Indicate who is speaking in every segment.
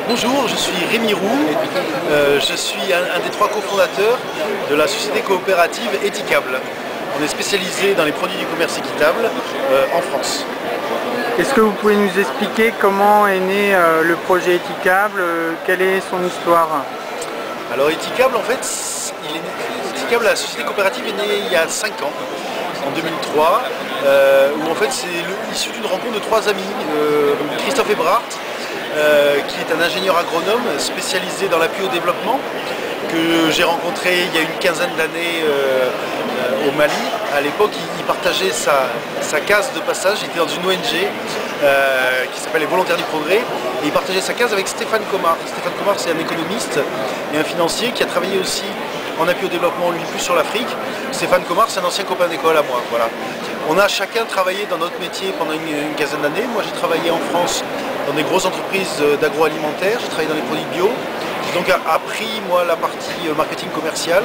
Speaker 1: Bonjour, je suis Rémi Roux, je suis un des trois cofondateurs de la société coopérative Éthicable. On est spécialisé dans les produits du commerce équitable en France.
Speaker 2: Est-ce que vous pouvez nous expliquer comment est né le projet Éthicable, quelle est son histoire?
Speaker 1: Alors Éthicable, en fait, Éthicable, la société coopérative est née il y a 5 ans, en 2003, où en fait c'est issu d'une rencontre de trois amis, Christophe Ebrard, qui est un ingénieur agronome spécialisé dans l'appui au développement, que j'ai rencontré il y a une quinzaine d'années au Mali. À l'époque, il partageait sa case de passage, il était dans une ONG qui s'appelle les Volontaires du Progrès, et il partageait sa case avec Stéphane Comar. Stéphane Comar, c'est un économiste et un financier qui a travaillé aussi en appui au développement, lui plus sur l'Afrique. Stéphane Comar, c'est un ancien copain d'école à moi. Voilà. On a chacun travaillé dans notre métier pendant une quinzaine d'années. Moi, j'ai travaillé en France dans des grosses entreprises d'agroalimentaire, j'ai travaillé dans les produits bio. J'ai donc appris, moi, la partie marketing commercial.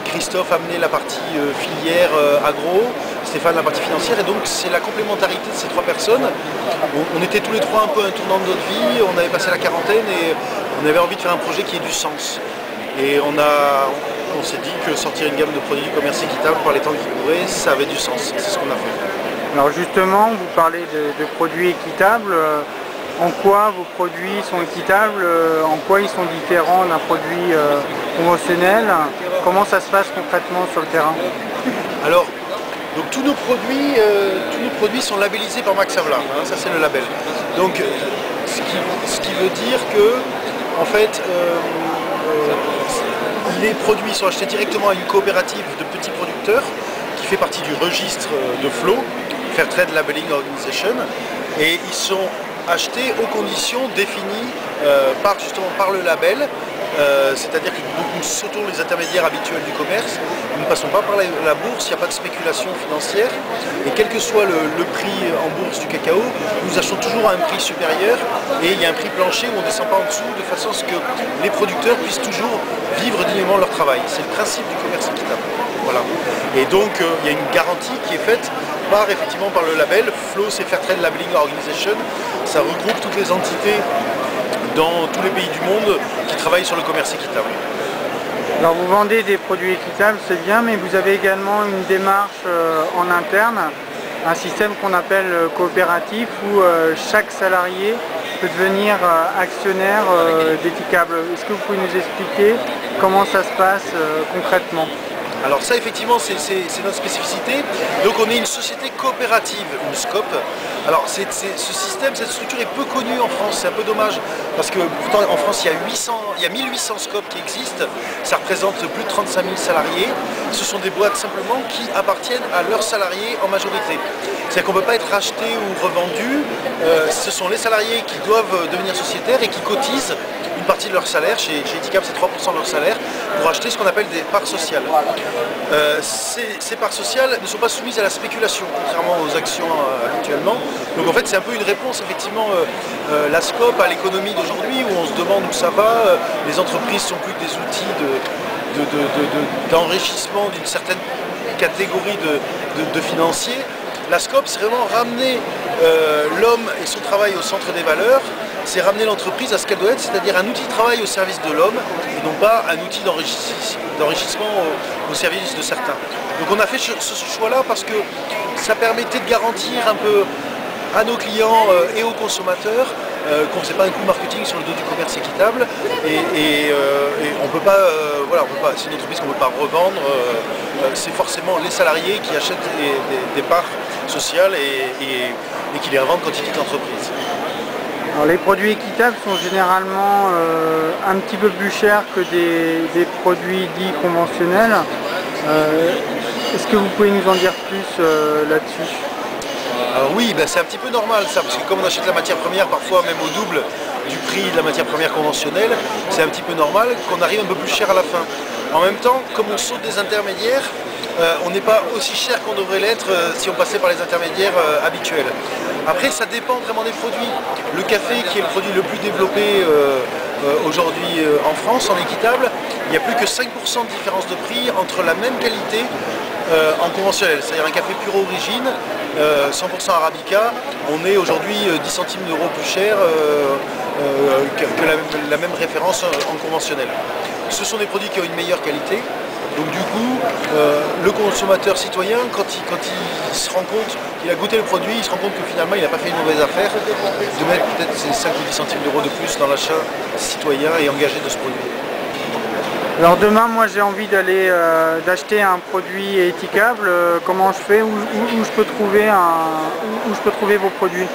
Speaker 1: Christophe a amené la partie filière agro, Stéphane la partie financière, et donc c'est la complémentarité de ces trois personnes. On était tous les trois un peu à un tournant de notre vie, on avait passé la quarantaine et on avait envie de faire un projet qui ait du sens. Et on s'est dit que sortir une gamme de produits du commerce équitable par les temps qui couraient, ça avait du sens, c'est ce qu'on a fait.
Speaker 2: Alors justement, vous parlez de produits équitables. En quoi vos produits sont équitables? En quoi ils sont différents d'un produit conventionnel? Comment ça se passe concrètement sur le terrain?
Speaker 1: Alors, donc tous nos produits sont labellisés par Max Havelaar, hein, ça c'est le label. Donc, ce qui veut dire que, en fait, les produits sont achetés directement à une coopérative de petits producteurs qui fait partie du registre de FLO, Fairtrade Labeling Organization, et ils sont achetés aux conditions définies par le label, c'est-à-dire que nous sautons les intermédiaires habituels du commerce, nous ne passons pas par la bourse, il n'y a pas de spéculation financière, et quel que soit le prix en bourse du cacao, nous achetons toujours à un prix supérieur, et il y a un prix plancher où on ne descend pas en dessous, de façon à ce que les producteurs puissent toujours vivre dignement leur travail. C'est le principe du commerce équitable. Voilà. Et donc il y a une garantie qui est faite effectivement par le label. FLO, c'est Fairtrade Labeling Organization. Ça regroupe toutes les entités dans tous les pays du monde qui travaillent sur le commerce équitable.
Speaker 2: Alors vous vendez des produits équitables, c'est bien, mais vous avez également une démarche en interne, un système qu'on appelle coopératif où chaque salarié peut devenir actionnaire d'Éthicable. Est-ce que vous pouvez nous expliquer comment ça se passe concrètement?
Speaker 1: Alors ça, effectivement, c'est notre spécificité. Donc on est une société coopérative, une SCOP. Alors ce système, cette structure est peu connue en France, c'est un peu dommage, parce que pourtant en France il y a 1800 SCOP qui existent, ça représente plus de 35 000 salariés. Ce sont des boîtes simplement qui appartiennent à leurs salariés en majorité. C'est-à-dire qu'on ne peut pas être racheté ou revendu, ce sont les salariés qui doivent devenir sociétaires et qui cotisent une partie de leur salaire, chez Éthicable c'est 3% de leur salaire, pour acheter ce qu'on appelle des parts sociales. Ces parts sociales ne sont pas soumises à la spéculation, contrairement aux actions habituellement. Donc en fait c'est un peu une réponse effectivement, la SCOP à l'économie d'aujourd'hui où on se demande où ça va, les entreprises sont plus que des outils d'enrichissement d'une certaine catégorie de financiers. La SCOP, c'est vraiment ramener l'homme et son travail au centre des valeurs, c'est ramener l'entreprise à ce qu'elle doit être, c'est-à-dire un outil de travail au service de l'homme, et non pas un outil d'enrichissement au service de certains. Donc on a fait ce choix-là parce que ça permettait de garantir un peu à nos clients et aux consommateurs qu'on ne fait pas un coup marketing sur le dos du commerce équitable, et on peut pas, c'est une entreprise qu'on ne peut pas revendre, c'est forcément les salariés qui achètent des parts sociales et qui les revendent quand ils quittent l'entreprise.
Speaker 2: Alors, les produits équitables sont généralement un petit peu plus chers que des produits dits conventionnels. Est-ce que vous pouvez nous en dire plus là-dessus?
Speaker 1: Alors oui, c'est un petit peu normal ça, parce que comme on achète la matière première parfois même au double du prix de la matière première conventionnelle, c'est un petit peu normal qu'on arrive un peu plus cher à la fin. En même temps, comme on saute des intermédiaires, on n'est pas aussi cher qu'on devrait l'être si on passait par les intermédiaires habituels. Après, ça dépend vraiment des produits. Le café, qui est le produit le plus développé aujourd'hui en France, en équitable, il n'y a plus que 5% de différence de prix entre la même qualité en conventionnel, c'est-à-dire un café pure origine, 100% arabica. On est aujourd'hui 10 centimes d'euros plus cher que la même référence en conventionnel. Ce sont des produits qui ont une meilleure qualité. Donc du coup, le consommateur citoyen, quand il se rend compte, il a goûté le produit, il se rend compte que finalement il n'a pas fait une mauvaise affaire, de mettre peut-être ces 5 ou 10 centimes d'euros de plus dans l'achat citoyen et engagé de ce produit.
Speaker 2: Alors demain, moi j'ai envie d'acheter un produit étiquable. Comment je fais? Où je peux trouver vos produits?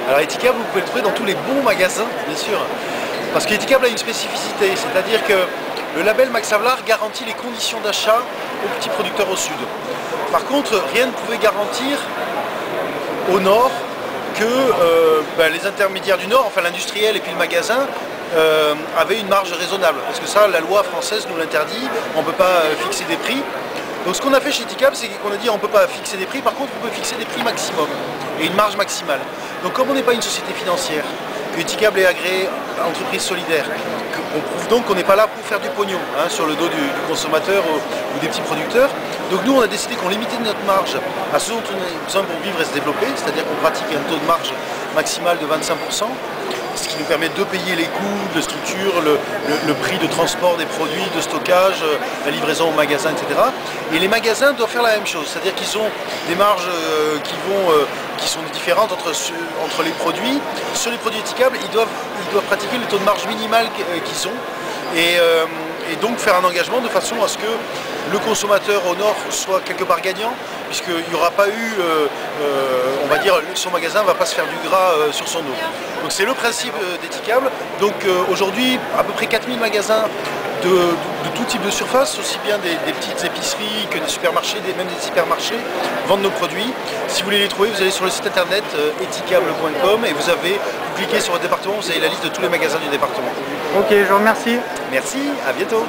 Speaker 1: Alors étiquable, vous pouvez le trouver dans tous les bons magasins, bien sûr. Parce qu'étiquable a une spécificité, c'est-à-dire que le label Max Havelaar garantit les conditions d'achat aux petits producteurs au sud. Par contre, rien ne pouvait garantir au nord que les intermédiaires du nord, enfin l'industriel et puis le magasin, avaient une marge raisonnable. Parce que ça, la loi française nous l'interdit, on ne peut pas fixer des prix. Donc ce qu'on a fait chez Eticable, c'est qu'on a dit on ne peut pas fixer des prix, par contre on peut fixer des prix maximum et une marge maximale. Donc comme on n'est pas une société financière, que Eticable est agréé entreprise solidaire, on prouve donc qu'on n'est pas là pour faire du pognon sur le dos du consommateur ou des petits producteurs. Donc nous on a décidé qu'on limitait notre marge à ce dont on a besoin pour vivre et se développer, c'est-à-dire qu'on pratique un taux de marge maximal de 25%. Ce qui nous permet de payer les coûts de structure, le prix de transport des produits, de stockage, la livraison au magasin, etc. Et les magasins doivent faire la même chose, c'est-à-dire qu'ils ont des marges qui sont différentes entre les produits. Sur les produits étiquables, ils doivent pratiquer le taux de marge minimal qu'ils ont et donc faire un engagement de façon à ce que le consommateur au nord soit quelque part gagnant, puisqu'il n'y aura pas eu, on va dire, son magasin ne va pas se faire du gras sur son dos. Donc c'est le principe d'Eticable. Donc aujourd'hui, à peu près 4000 magasins de tout type de surface, aussi bien des petites épiceries que des supermarchés, même des hypermarchés, vendent nos produits. Si vous voulez les trouver, vous allez sur le site internet eticable.com et vous cliquez sur votre département, vous avez la liste de tous les magasins du département.
Speaker 2: Ok, je vous remercie.
Speaker 1: Merci, à bientôt.